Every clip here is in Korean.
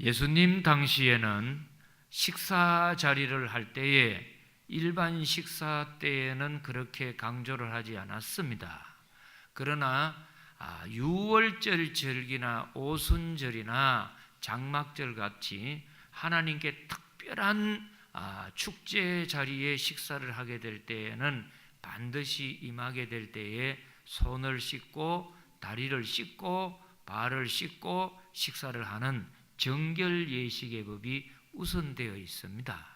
예수님 당시에는 식사 자리를 할 때에 일반 식사 때에는 그렇게 강조를 하지 않았습니다. 그러나 유월절 절기나 오순절이나 장막절 같이 하나님께 특별한 축제 자리에 식사를 하게 될 때에는 반드시 임하게 될 때에 손을 씻고 다리를 씻고 발을 씻고 식사를 하는 정결 예식의 법이 우선되어 있습니다.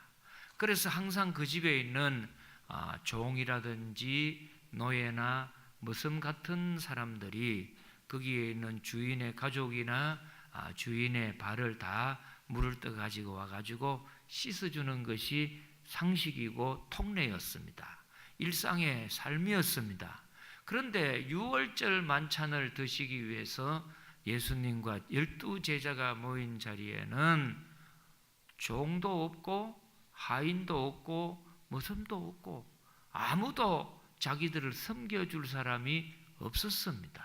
그래서 항상 그 집에 있는 종이라든지 노예나 머슴 같은 사람들이 거기에 있는 주인의 가족이나 주인의 발을 다 물을 떠 가지고 와가지고 씻어주는 것이 상식이고 통례였습니다. 일상의 삶이었습니다. 그런데 유월절 만찬을 드시기 위해서 예수님과 12제자가 모인 자리에는 종도 없고 하인도 없고 머슴도 없고 아무도 자기들을 섬겨줄 사람이 없었습니다.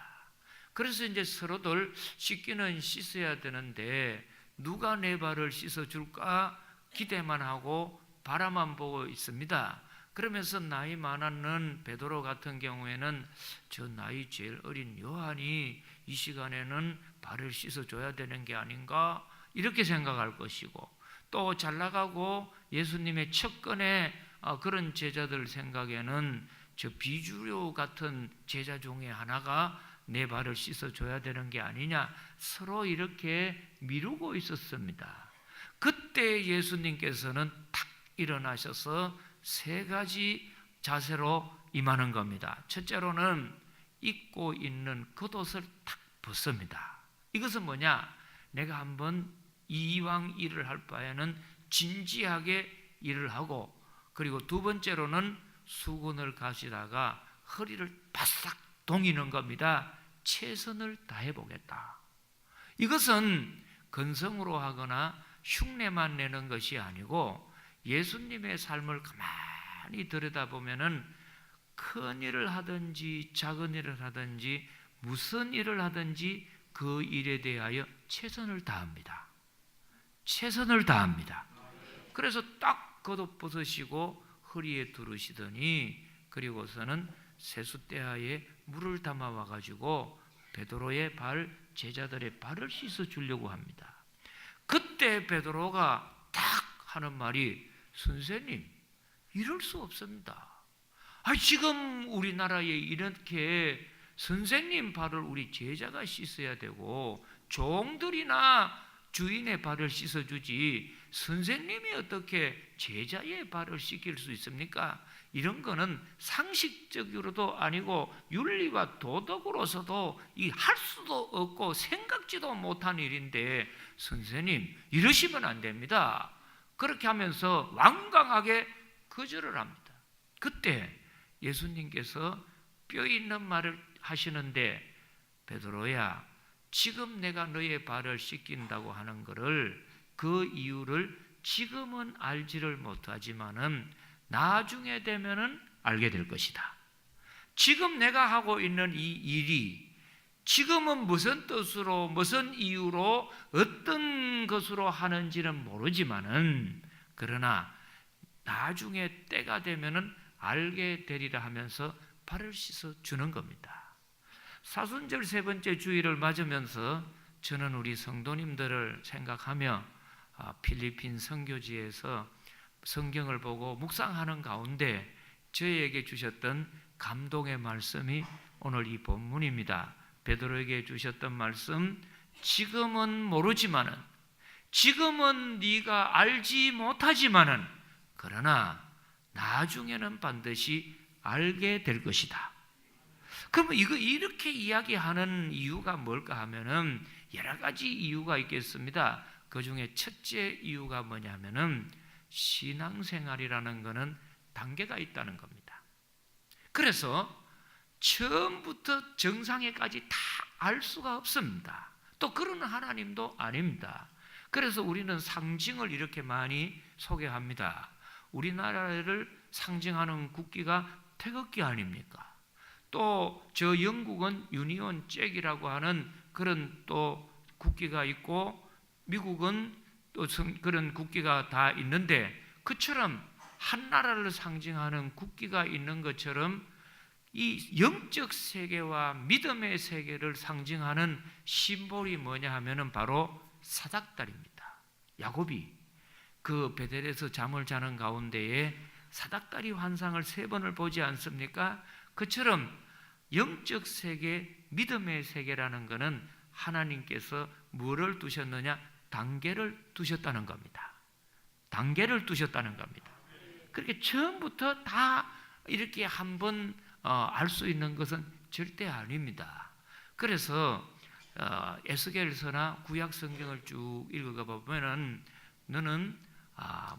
그래서 이제 서로들 씻기는 씻어야 되는데 누가 내 발을 씻어줄까 기대만 하고 바라만 보고 있습니다. 그러면서 나이 많았는 베드로 같은 경우에는 저 나이 제일 어린 요한이 이 시간에는 발을 씻어줘야 되는 게 아닌가 이렇게 생각할 것이고, 또 잘나가고 예수님의 척근의 그런 제자들 생각에는 저 비주류 같은 제자 중에 하나가 내 발을 씻어줘야 되는 게 아니냐, 서로 이렇게 미루고 있었습니다. 그때 예수님께서는 탁 일어나셔서 세 가지 자세로 임하는 겁니다. 첫째로는 입고 있는 겉옷을 탁 벗습니다. 이것은 뭐냐? 내가 한번 이왕 일을 할 바에는 진지하게 일을 하고, 그리고 두 번째로는 수건을 가시다가 허리를 바싹 동이는 겁니다. 최선을 다해보겠다. 이것은 건성으로 하거나 흉내만 내는 것이 아니고 예수님의 삶을 가만히 들여다보면은 큰 일을 하든지 작은 일을 하든지 무슨 일을 하든지 그 일에 대하여 최선을 다합니다. 최선을 다합니다. 그래서 딱 겉옷 벗으시고 허리에 두르시더니 그리고서는 세숫대야에 물을 담아 와가지고 베드로의 발, 제자들의 발을 씻어 주려고 합니다. 그때 베드로가 딱 하는 말이, 선생님, 이럴 수 없습니다. 지금 우리나라에 이렇게 선생님 발을 우리 제자가 씻어야 되고 종들이나 주인의 발을 씻어주지 선생님이 어떻게 제자의 발을 씻길 수 있습니까? 이런 거는 상식적으로도 아니고 윤리와 도덕으로서도 할 수도 없고 생각지도 못한 일인데 선생님 이러시면 안 됩니다. 그렇게 하면서 완강하게 거절을 합니다. 그때 예수님께서 뼈 있는 말을 하시는데, 베드로야, 지금 내가 너의 발을 씻긴다고 하는 것을, 그 이유를 지금은 알지를 못하지만은 나중에 되면은 알게 될 것이다. 지금 내가 하고 있는 이 일이 지금은 무슨 뜻으로 무슨 이유로 어떤 것으로 하는지는 모르지만은 그러나 나중에 때가 되면은 알게 되리라 하면서 발을 씻어 주는 겁니다. 사순절 세 번째 주일을 맞으면서 저는 우리 성도님들을 생각하며 필리핀 선교지에서 성경을 보고 묵상하는 가운데 저에게 주셨던 감동의 말씀이 오늘 이 본문입니다. 베드로에게 주셨던 말씀, 지금은 모르지만은, 지금은 네가 알지 못하지만은 그러나 나중에는 반드시 알게 될 것이다. 그러면 이렇게 이야기하는 이유가 뭘까 하면은 여러 가지 이유가 있겠습니다. 그 중에 첫째 이유가 뭐냐면은 신앙생활이라는 것은 단계가 있다는 겁니다. 그래서 처음부터 정상에까지 다 알 수가 없습니다. 또 그런 하나님도 아닙니다. 그래서 우리는 상징을 이렇게 많이 소개합니다. 우리나라를 상징하는 국기가 태극기 아닙니까? 또 저 영국은 유니온 잭이라고 하는 그런 또 국기가 있고, 미국은 또 그런 국기가 다 있는데 그처럼 한 나라를 상징하는 국기가 있는 것처럼 이 영적 세계와 믿음의 세계를 상징하는 심볼이 뭐냐 하면은 바로 사닥다리입니다. 야곱이 그 베델에서 잠을 자는 가운데에 사닥다리 환상을 3번을 보지 않습니까? 그처럼 영적 세계, 믿음의 세계라는 것은 하나님께서 뭐를 두셨느냐? 단계를 두셨다는 겁니다. 단계를 두셨다는 겁니다. 그렇게 처음부터 다 이렇게 한번 알 수 있는 것은 절대 아닙니다. 그래서 에스겔서나 구약 성경을 쭉 읽어가 보면은 너는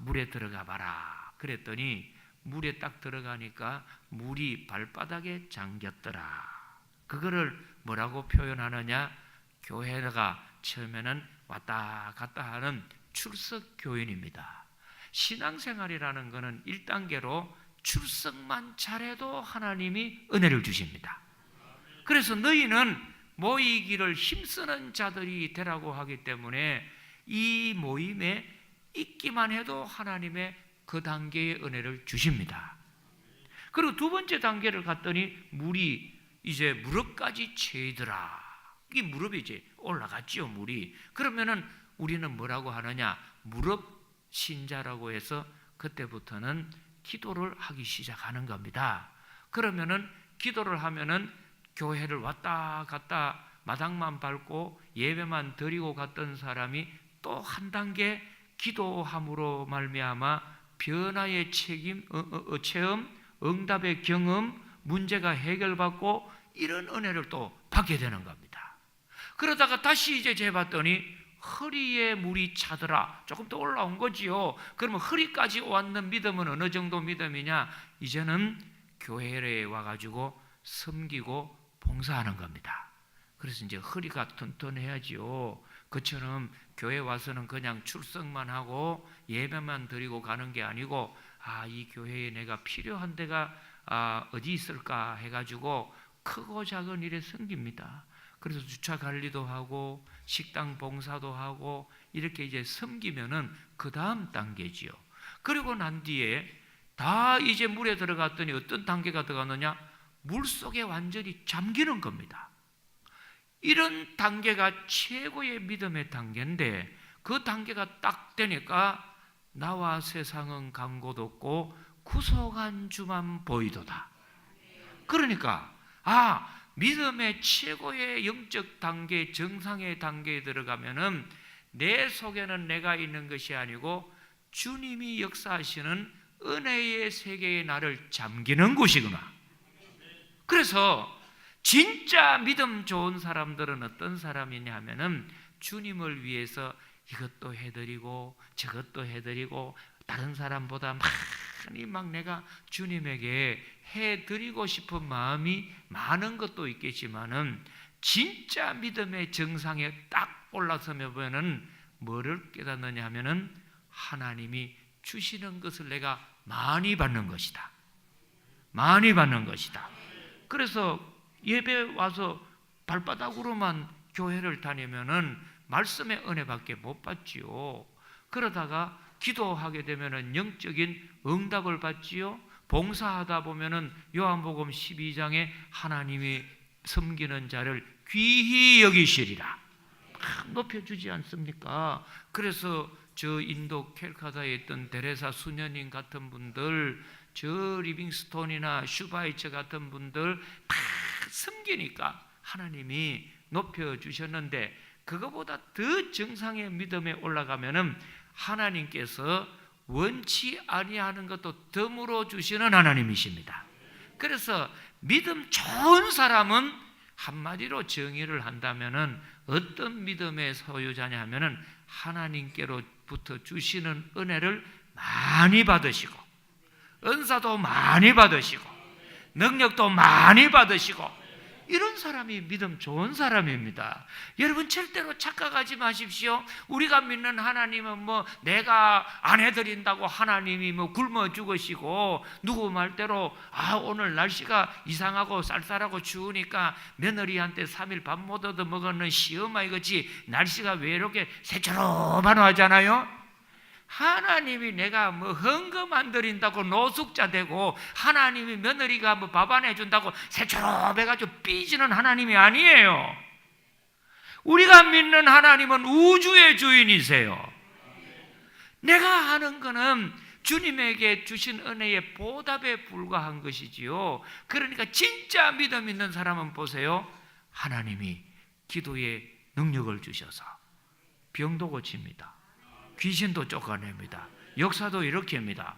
물에 들어가 봐라. 그랬더니 물에 딱 들어가니까 물이 발바닥에 잠겼더라. 그거를 뭐라고 표현하느냐? 교회가 처음에는 왔다 갔다 하는 출석 교인입니다. 신앙생활이라는 것은 1단계로 출석만 잘해도 하나님이 은혜를 주십니다. 그래서 너희는 모이기를 힘쓰는 자들이 되라고 하기 때문에 이 모임에 있기만 해도 하나님의 그 단계의 은혜를 주십니다. 그리고 2번째 단계를 갔더니 물이 이제 무릎까지 채이더라. 이 무릎이 이제 올라갔지요, 물이. 그러면은 우리는 뭐라고 하느냐? 무릎 신자라고 해서 그때부터는 기도를 하기 시작하는 겁니다. 그러면은 기도를 하면은 교회를 왔다 갔다 마당만 밟고 예배만 드리고 갔던 사람이 또 한 단계 기도함으로 말미암아 변화의 체험, 응답의 경험, 문제가 해결받고 이런 은혜를 또 받게 되는 겁니다. 그러다가 다시 이제 재봤더니 허리에 물이 차더라. 조금 더 올라온 거지요. 그러면 허리까지 왔는 믿음은 어느 정도 믿음이냐? 이제는 교회에 와가지고 섬기고 봉사하는 겁니다. 그래서 이제 허리가 튼튼해야지요. 그처럼 교회 와서는 그냥 출석만 하고 예배만 드리고 가는 게 아니고 이 교회에 내가 필요한 데가 어디 있을까 해가지고 크고 작은 일에 섬깁니다. 그래서 주차 관리도 하고 식당 봉사도 하고 이렇게 이제 섬기면은 그 다음 단계지요. 그리고 난 뒤에 다 이제 물에 들어갔더니 어떤 단계가 들어가느냐? 물 속에 완전히 잠기는 겁니다. 이런 단계가 최고의 믿음의 단계인데 그 단계가 딱 되니까 나와 세상은 간 곳 없고 구속한 주만 보이도다. 그러니까 믿음의 최고의 영적 단계, 정상의 단계에 들어가면은 내 속에는 내가 있는 것이 아니고 주님이 역사하시는 은혜의 세계에 나를 잠기는 곳이구나. 그래서 진짜 믿음 좋은 사람들은 어떤 사람이냐 하면은 주님을 위해서 이것도 해드리고 저것도 해드리고 다른 사람보다 많이 내가 주님에게 해드리고 싶은 마음이 많은 것도 있겠지만은 진짜 믿음의 정상에 딱 올라서면 보면은 뭐를 깨닫느냐 하면은 하나님이 주시는 것을 내가 많이 받는 것이다. 많이 받는 것이다. 그래서 예배 와서 발바닥으로만 교회를 다니면은 말씀의 은혜밖에 못 받지요. 그러다가 기도하게 되면은 영적인 응답을 받지요. 봉사하다 보면은 요한복음 12장에 하나님이 섬기는 자를 귀히 여기시리라 높여주지 않습니까? 그래서 저 인도 캘카타에 있던 데레사 수녀님 같은 분들, 저 리빙스톤이나 슈바이처 같은 분들 다 섬기니까 하나님이 높여주셨는데 그거보다 더 정상의 믿음에 올라가면은 하나님께서 원치 아니하는 것도 덤으로 주시는 하나님이십니다. 그래서 믿음 좋은 사람은 한마디로 정의를 한다면은 어떤 믿음의 소유자냐 하면은 하나님께로부터 주시는 은혜를 많이 받으시고 은사도 많이 받으시고 능력도 많이 받으시고 이런 사람이 믿음 좋은 사람입니다. 여러분 절대로 착각하지 마십시오. 우리가 믿는 하나님은 뭐 내가 안 해드린다고 하나님이 뭐 굶어 죽으시고, 누구 말대로 오늘 날씨가 이상하고 쌀쌀하고 추우니까 며느리한테 3일 밥 못 얻어 먹었는 시어머니 같이 날씨가 왜 이렇게 새초롬하노 하잖아요. 하나님이 내가 뭐 헌금 안 드린다고 노숙자 되고, 하나님이 며느리가 뭐 밥 안 해준다고 새초롬해가지고 삐지는 하나님이 아니에요. 우리가 믿는 하나님은 우주의 주인이세요. 내가 하는 거는 주님에게 주신 은혜의 보답에 불과한 것이지요. 그러니까 진짜 믿음 있는 사람은 보세요. 하나님이 기도에 능력을 주셔서 병도 고칩니다. 귀신도 쫓아냅니다. 역사도 이렇게 합니다.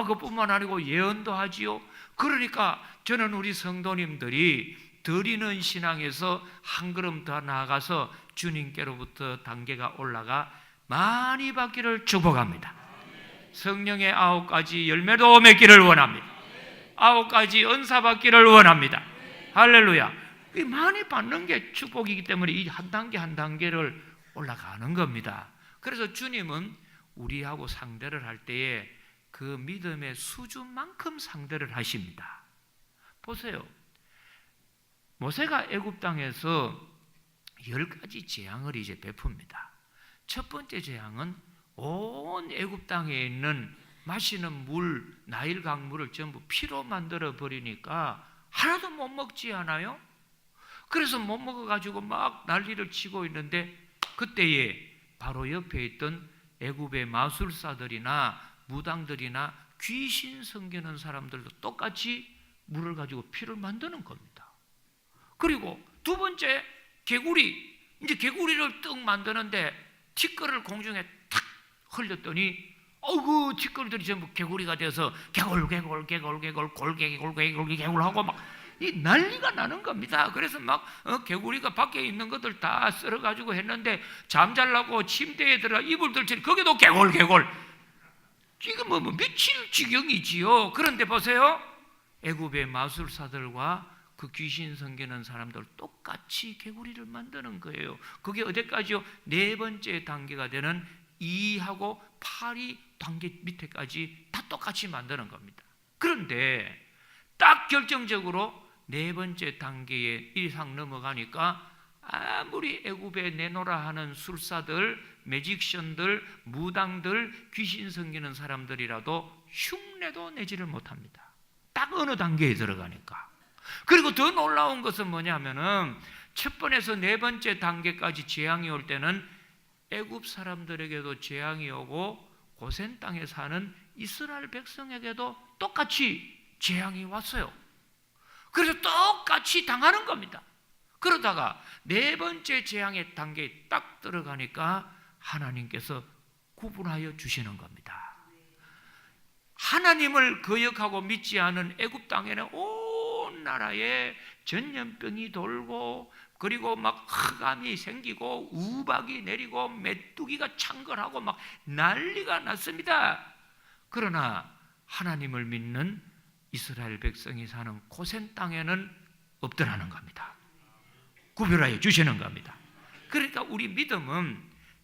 그뿐만 아니고 예언도 하지요. 그러니까 저는 우리 성도님들이 드리는 신앙에서 한 걸음 더 나아가서 주님께로부터 단계가 올라가 많이 받기를 축복합니다. 성령의 9가지 열매도 맺기를 원합니다. 9가지 은사 받기를 원합니다. 할렐루야. 많이 받는 게 축복이기 때문에 이 한 단계 한 단계를 올라가는 겁니다. 그래서 주님은 우리하고 상대를 할 때에 그 믿음의 수준만큼 상대를 하십니다. 보세요. 모세가 애굽 땅에서 10가지 재앙을 이제 베풉니다. 첫 번째 재앙은 온 애굽 땅에 있는 마시는 물, 나일 강물을 전부 피로 만들어 버리니까 하나도 못 먹지 않아요? 그래서 못 먹어가지고 막 난리를 치고 있는데, 그때에 바로 옆에 있던 애굽의 마술사들이나 무당들이나 귀신 섬기는 사람들도 똑같이 물을 가지고 피를 만드는 겁니다. 그리고 두 번째, 개구리. 이제 개구리를 떡 만드는데 티끌을 공중에 탁 흘렸더니 티끌들이 전부 개구리가 돼서 개굴하고 막 이 난리가 나는 겁니다. 그래서 막 개구리가 밖에 있는 것들 다 썰어가지고 했는데, 잠잘라고 침대에 들어가 이불 들치니 거기도 개굴. 지금 뭐 미칠 지경이지요. 그런데 보세요. 애굽의 마술사들과 그 귀신 섬기는 사람들 똑같이 개구리를 만드는 거예요. 그게 어디까지요? 4번째 단계가 되는 2하고 8이 단계 밑에까지 다 똑같이 만드는 겁니다. 그런데 딱 결정적으로 4번째 단계에 이상 넘어가니까 아무리 애굽에 내놓으라 하는 술사들, 매직션들, 무당들, 귀신 섬기는 사람들이라도 흉내도 내지를 못합니다. 딱 어느 단계에 들어가니까. 그리고 더 놀라운 것은 뭐냐면은 첫 번에서 4번째 단계까지 재앙이 올 때는 애굽 사람들에게도 재앙이 오고 고센 땅에 사는 이스라엘 백성에게도 똑같이 재앙이 왔어요. 그래서 똑같이 당하는 겁니다. 그러다가 4번째 재앙의 단계에 딱 들어가니까 하나님께서 구분하여 주시는 겁니다. 하나님을 거역하고 믿지 않은 애굽 땅에는 온 나라에 전염병이 돌고, 그리고 막 흑암이 생기고 우박이 내리고 메뚜기가 창궐하고 막 난리가 났습니다. 그러나 하나님을 믿는 이스라엘 백성이 사는 고센 땅에는 없더라는 겁니다. 구별하여 주시는 겁니다. 그러니까 우리 믿음은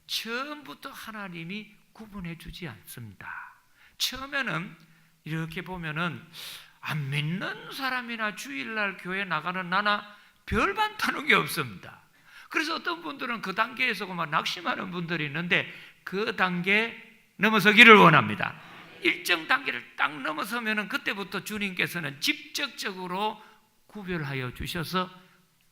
처음부터 하나님이 구분해 주지 않습니다. 처음에는 이렇게 보면은 안 믿는 사람이나 주일날 교회 나가는 나나 별반 타는 게 없습니다. 그래서 어떤 분들은 그 단계에서 그만 낙심하는 분들이 있는데, 그 단계 넘어서기를 원합니다. 일정 단계를 딱 넘어서면은 그때부터 주님께서는 직접적으로 구별하여 주셔서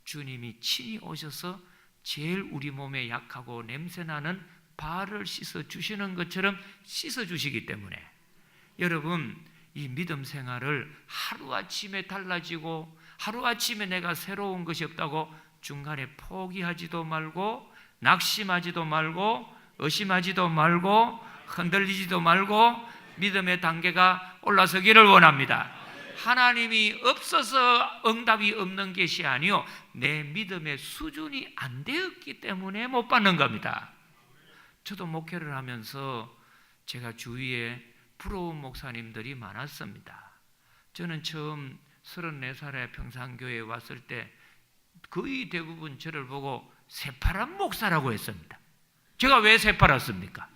주님이 친히 오셔서 제일 우리 몸에 약하고 냄새나는 발을 씻어 주시는 것처럼 씻어 주시기 때문에, 여러분 이 믿음 생활을 하루아침에 달라지고 하루아침에 내가 새로운 것이 없다고 중간에 포기하지도 말고, 낙심하지도 말고, 의심하지도 말고, 흔들리지도 말고 믿음의 단계가 올라서기를 원합니다. 하나님이 없어서 응답이 없는 것이 아니요, 내 믿음의 수준이 안 되었기 때문에 못 받는 겁니다. 저도 목회를 하면서 제가 주위에 부러운 목사님들이 많았습니다. 저는 처음 34살에 평산교회에 왔을 때 거의 대부분 저를 보고 새파란 목사라고 했습니다. 제가 왜 새파랗습니까?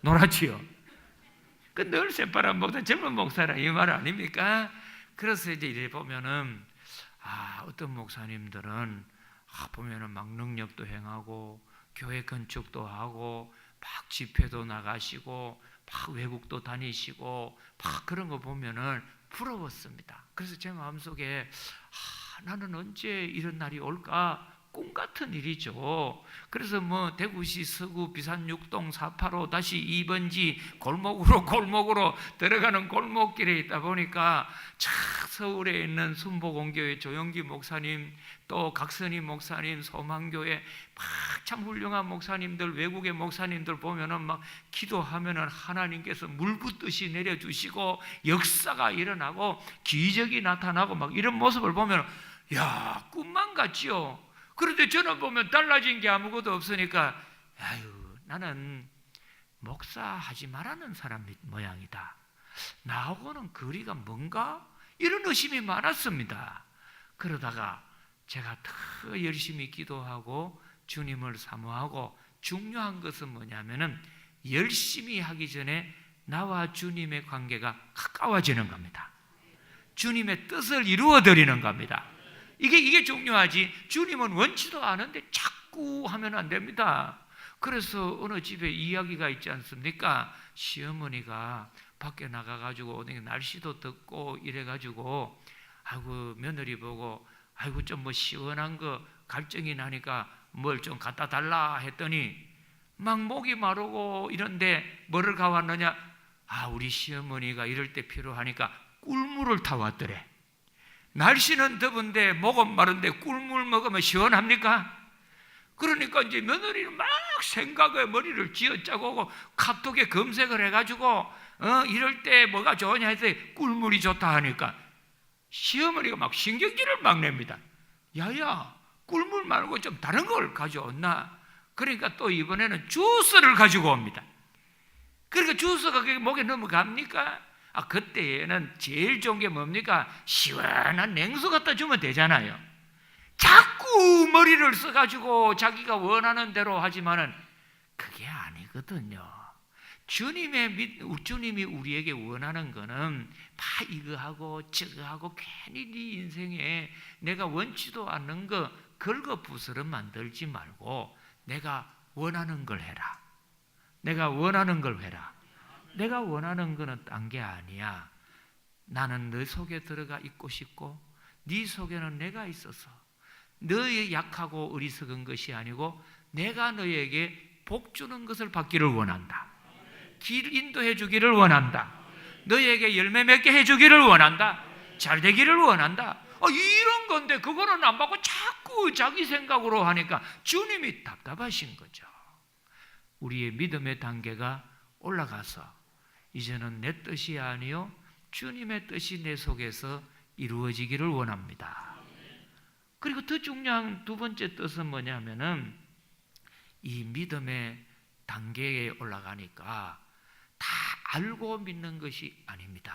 놀았지요. 늘 새파란 목사, 젊은 목사라 이 말 아닙니까? 그래서 이제 이래 보면은 어떤 목사님들은 보면은 막 능력도 행하고 교회 건축도 하고 막 집회도 나가시고 막 외국도 다니시고 막 그런 거 보면은 부러웠습니다. 그래서 제 마음속에 나는 언제 이런 날이 올까? 꿈 같은 일이죠. 그래서 뭐 대구시 서구 비산 6동 485 다시 2번지 골목으로 들어가는 골목길에 있다 보니까 서울에 있는 순복음교회 조영기 목사님, 또 각선희 목사님, 소망교회 막 참 훌륭한 목사님들, 외국의 목사님들 보면은 막 기도하면은 하나님께서 물 붓듯이 내려주시고 역사가 일어나고 기적이 나타나고 막 이런 모습을 보면 야, 꿈만 같지요. 그런데 저는 보면 달라진 게 아무것도 없으니까 나는 목사하지 말라는 사람 모양이다. 나하고는 거리가 뭔가? 이런 의심이 많았습니다. 그러다가 제가 더 열심히 기도하고 주님을 사모하고 중요한 것은 뭐냐면은 열심히 하기 전에 나와 주님의 관계가 가까워지는 겁니다. 주님의 뜻을 이루어드리는 겁니다. 이게 중요하지. 주님은 원치도 않은데 자꾸 하면 안 됩니다. 그래서 어느 집에 이야기가 있지 않습니까? 시어머니가 밖에 나가가지고 날씨도 덥고 이래가지고 며느리 보고 좀 뭐 시원한 거 갈증이 나니까 뭘 좀 갖다 달라 했더니 막 목이 마르고 이런데 뭐를 가왔느냐? 우리 시어머니가 이럴 때 필요하니까 꿀물을 타왔더래. 날씨는 더운데 목은 마른데 꿀물 먹으면 시원합니까? 그러니까 이제 며느리는 막 생각에 머리를 쥐어짜고 카톡에 검색을 해가지고 이럴 때 뭐가 좋으냐 했더니 꿀물이 좋다 하니까 시어머니가 막 신경질을 막 냅니다. 야야, 꿀물 말고 좀 다른 걸 가져왔나? 그러니까 또 이번에는 주스를 가지고 옵니다. 그러니까 주스가 그게 목에 넘어갑니까? 그때는 제일 좋은 게 뭡니까? 시원한 냉수 갖다 주면 되잖아요. 자꾸 머리를 써가지고 자기가 원하는 대로 하지만은 그게 아니거든요. 주님이 우리에게 원하는 거는 다 이거 하고 저거 하고 괜히 네 인생에 내가 원치도 않는 거 긁어부스럼 만들지 말고 내가 원하는 걸 해라. 내가 원하는 걸 해라. 내가 원하는 거는 딴 게 아니야. 나는 너 속에 들어가 있고 싶고 네 속에는 내가 있어서 너의 약하고 어리석은 것이 아니고 내가 너에게 복 주는 것을 받기를 원한다. 길 인도해 주기를 원한다. 너에게 열매 맺게 해주기를 원한다. 잘 되기를 원한다. 이런 건데 그거는 안 받고 자꾸 자기 생각으로 하니까 주님이 답답하신 거죠. 우리의 믿음의 단계가 올라가서 이제는 내 뜻이 아니요 주님의 뜻이 내 속에서 이루어지기를 원합니다. 그리고 더 중요한 두 번째 뜻은 뭐냐면은 이 믿음의 단계에 올라가니까 다 알고 믿는 것이 아닙니다.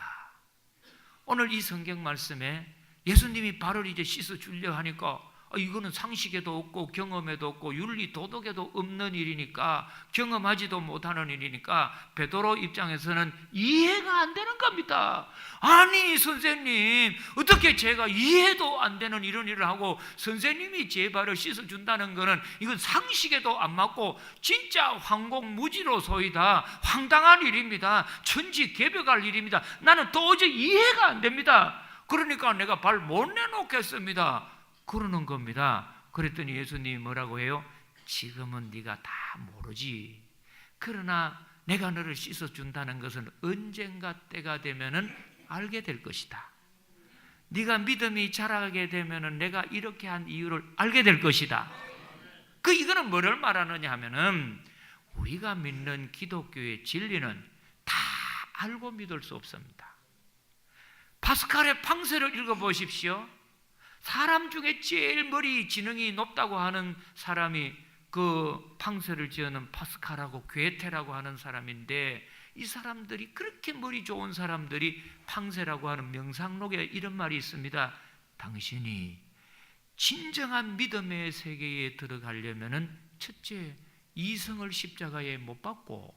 오늘 이 성경 말씀에 예수님이 발을 이제 씻어 주려 하니까 이거는 상식에도 없고 경험에도 없고 윤리 도덕에도 없는 일이니까 경험하지도 못하는 일이니까 베드로 입장에서는 이해가 안 되는 겁니다. 아니 선생님, 어떻게 제가 이해도 안 되는 이런 일을 하고 선생님이 제 발을 씻어준다는 것은 이건 상식에도 안 맞고 진짜 황공무지로소이다. 황당한 일입니다. 천지개벽할 일입니다. 나는 도저히 이해가 안 됩니다. 그러니까 내가 발 못 내놓겠습니다. 그러는 겁니다. 그랬더니 예수님이 뭐라고 해요? 지금은 네가 다 모르지. 그러나 내가 너를 씻어준다는 것은 언젠가 때가 되면은 알게 될 것이다. 네가 믿음이 자라게 되면은 내가 이렇게 한 이유를 알게 될 것이다. 이거는 뭐를 말하느냐 하면은 우리가 믿는 기독교의 진리는 다 알고 믿을 수 없습니다. 파스칼의 팡세를 읽어보십시오. 사람 중에 제일 머리 지능이 높다고 하는 사람이 그 팡세를 지어는 파스칼하고 괴테라고 하는 사람인데 이 사람들이 그렇게 머리 좋은 사람들이 팡세라고 하는 명상록에 이런 말이 있습니다. 당신이 진정한 믿음의 세계에 들어가려면은 첫째, 이성을 십자가에 못 박고,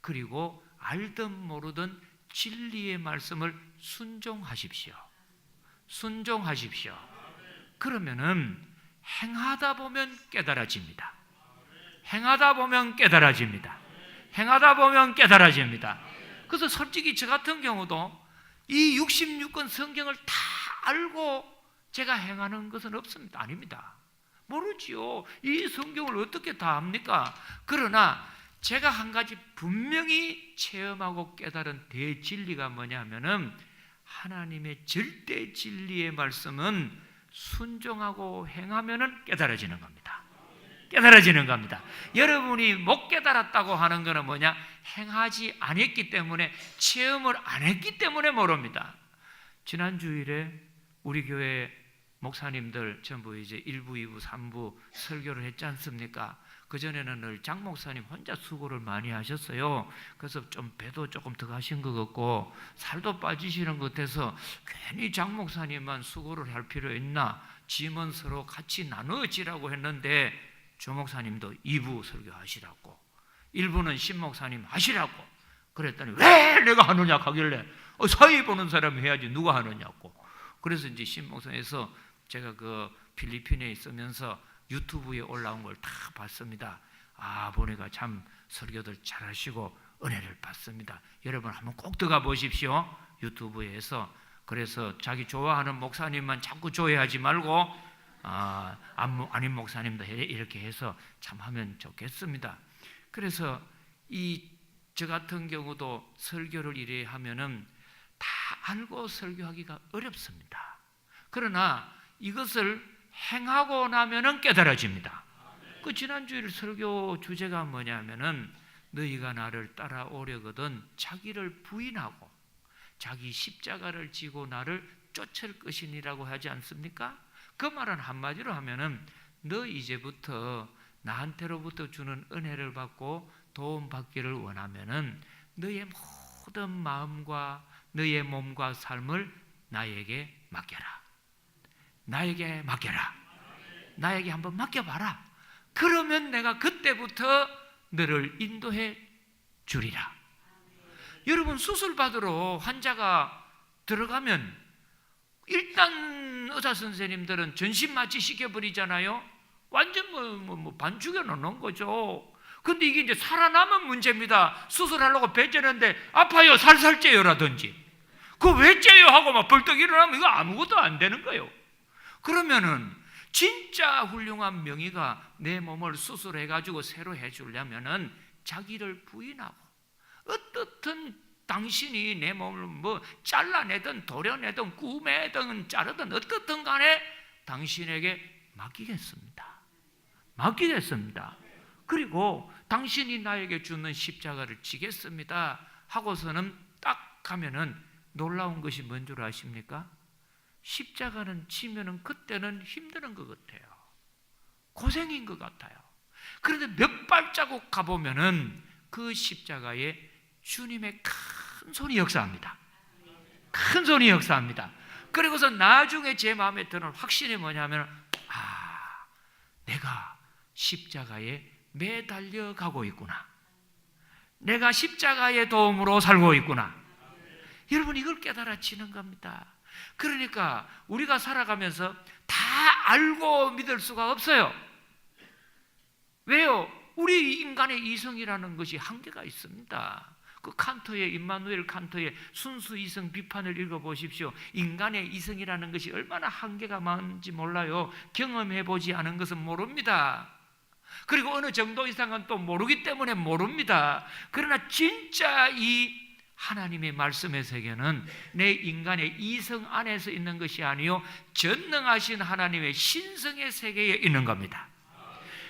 그리고 알든 모르든 진리의 말씀을 순종하십시오. 순종하십시오. 그러면은 행하다 보면 깨달아집니다. 행하다 보면 깨달아집니다. 행하다 보면 깨달아집니다. 그래서 솔직히 저 같은 경우도 이 66권 성경을 다 알고 제가 행하는 것은 없습니다. 아닙니다. 모르지요. 이 성경을 어떻게 다 압니까? 그러나 제가 한 가지 분명히 체험하고 깨달은 대진리가 뭐냐면은 하나님의 절대 진리의 말씀은 순종하고 행하면은 깨달아지는 겁니다. 깨달아지는 겁니다. 여러분이 못 깨달았다고 하는 것은 뭐냐? 행하지 않았기 때문에, 체험을 안 했기 때문에 모릅니다. 지난 주일에 우리 교회 목사님들 전부 이제 1부, 2부, 3부 설교를 했지 않습니까? 그전에는 늘 장 목사님 혼자 수고를 많이 하셨어요. 그래서 좀 배도 조금 더 가신 것 같고 살도 빠지시는 것 같아서 괜히 장 목사님만 수고를 할 필요 있나? 짐은 서로 같이 나누어지라고 했는데 조 목사님도 2부 설교하시라고, 1부는 신 목사님 하시라고 그랬더니 왜 내가 하느냐 하길래 사회 보는 사람이 해야지 누가 하느냐고. 그래서 이제 신 목사에서 제가 그 필리핀에 있으면서 유튜브에 올라온 걸 다 봤습니다. 보니까 참 설교들 잘하시고 은혜를 받습니다. 여러분 한번 꼭 들어가 보십시오. 유튜브에서. 그래서 자기 좋아하는 목사님만 자꾸 좋아하지 말고 아닌 목사님도 이렇게 해서 참 하면 좋겠습니다. 그래서 저 같은 경우도 설교를 이래 하면은 다 알고 설교하기가 어렵습니다. 그러나 이것을 행하고 나면은 깨달아집니다. 그 지난주일 설교 주제가 뭐냐면은 너희가 나를 따라오려거든 자기를 부인하고 자기 십자가를 지고 나를 쫓을 것이니라고 하지 않습니까? 그 말은 한마디로 하면은 너 이제부터 나한테로부터 주는 은혜를 받고 도움 받기를 원하면은 너의 모든 마음과 너의 몸과 삶을 나에게 맡겨라. 나에게 맡겨라. 나에게 한번 맡겨봐라. 그러면 내가 그때부터 너를 인도해 주리라. 여러분 수술 받으러 환자가 들어가면 일단 의사 선생님들은 전신 마취 시켜버리잖아요. 완전 반 죽여놓는 거죠. 근데 이게 이제 살아남은 문제입니다. 수술하려고 배 째는데 아파요 살살 째요라든지 그거 왜 째요 하고 막 벌떡 일어나면 이거 아무것도 안 되는 거예요. 그러면은 진짜 훌륭한 명의가 내 몸을 수술해가지고 새로 해주려면은 자기를 부인하고 어떻든 당신이 내 몸을 뭐 잘라내든 도려내든 꾸매든 자르든 어떻든 간에 당신에게 맡기겠습니다. 맡기겠습니다. 그리고 당신이 나에게 주는 십자가를 지겠습니다 하고서는 딱 가면은 놀라운 것이 뭔 줄 아십니까? 십자가는 지면은 그때는 힘드는 것 같아요. 고생인 것 같아요. 그런데 몇 발자국 가보면은 그 십자가에 주님의 큰 손이 역사합니다. 큰 손이 역사합니다. 그리고서 나중에 제 마음에 드는 확신이 뭐냐면 내가 십자가에 매달려 가고 있구나. 내가 십자가의 도움으로 살고 있구나. 여러분 이걸 깨달아지는 겁니다. 그러니까 우리가 살아가면서 다 알고 믿을 수가 없어요. 왜요? 우리 인간의 이성이라는 것이 한계가 있습니다. 그 칸트의 임마누엘 칸트의 순수 이성 비판을 읽어보십시오. 인간의 이성이라는 것이 얼마나 한계가 많은지 몰라요. 경험해보지 않은 것은 모릅니다. 그리고 어느 정도 이상은 또 모르기 때문에 모릅니다. 그러나 진짜 이 하나님의 말씀의 세계는 내 인간의 이성 안에서 있는 것이 아니요 전능하신 하나님의 신성의 세계에 있는 겁니다.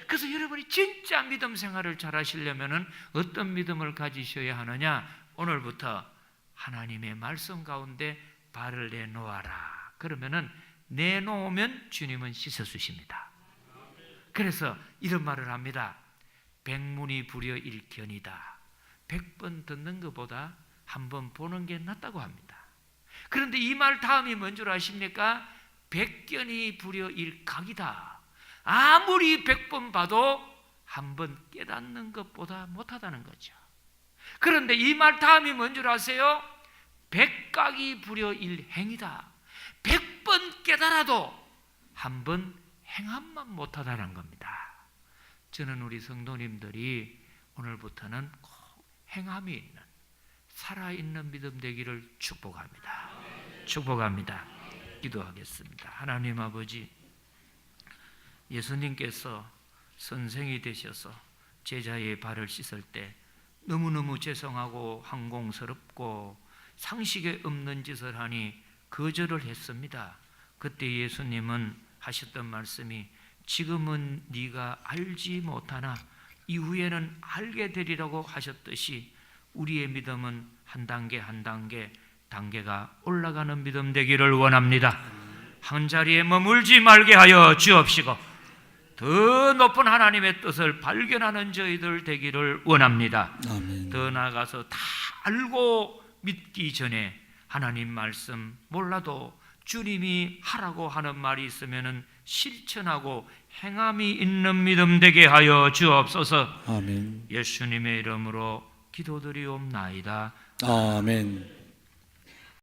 그래서 여러분이 진짜 믿음 생활을 잘 하시려면 어떤 믿음을 가지셔야 하느냐? 오늘부터 하나님의 말씀 가운데 발을 내놓아라. 그러면은 내놓으면 주님은 씻어주십니다. 그래서 이런 말을 합니다. 백문이 불여일견이다. 100번 듣는 것보다 한 번 보는 게 낫다고 합니다. 그런데 이 말 다음이 뭔 줄 아십니까? 백견이 불여일각이다. 아무리 100번 봐도 한 번 깨닫는 것보다 못하다는 거죠. 그런데 이 말 다음이 뭔 줄 아세요? 백각이 불여일행이다. 100번 깨달아도 한 번 행함만 못하다는 겁니다. 저는 우리 성도님들이 오늘부터는 꼭 행함이 있는, 살아있는 믿음 되기를 축복합니다. 축복합니다. 기도하겠습니다. 하나님 아버지, 예수님께서 선생이 되셔서 제자의 발을 씻을 때 너무너무 죄송하고 항공스럽고 상식에 없는 짓을 하니 거절을 했습니다. 그때 예수님은 하셨던 말씀이 지금은 네가 알지 못하나 이후에는 알게 되리라고 하셨듯이 우리의 믿음은 한 단계 한 단계가 올라가는 믿음 되기를 원합니다. 한 자리에 머물지 말게 하여 주옵시고 더 높은 하나님의 뜻을 발견하는 저희들 되기를 원합니다. 아멘. 더 나아가서 다 알고 믿기 전에 하나님 말씀 몰라도 주님이 하라고 하는 말이 있으면 실천하고 행함이 있는 믿음 되게 하여 주옵소서. 아멘. 예수님의 이름으로 기도드리옵나이다. 아멘.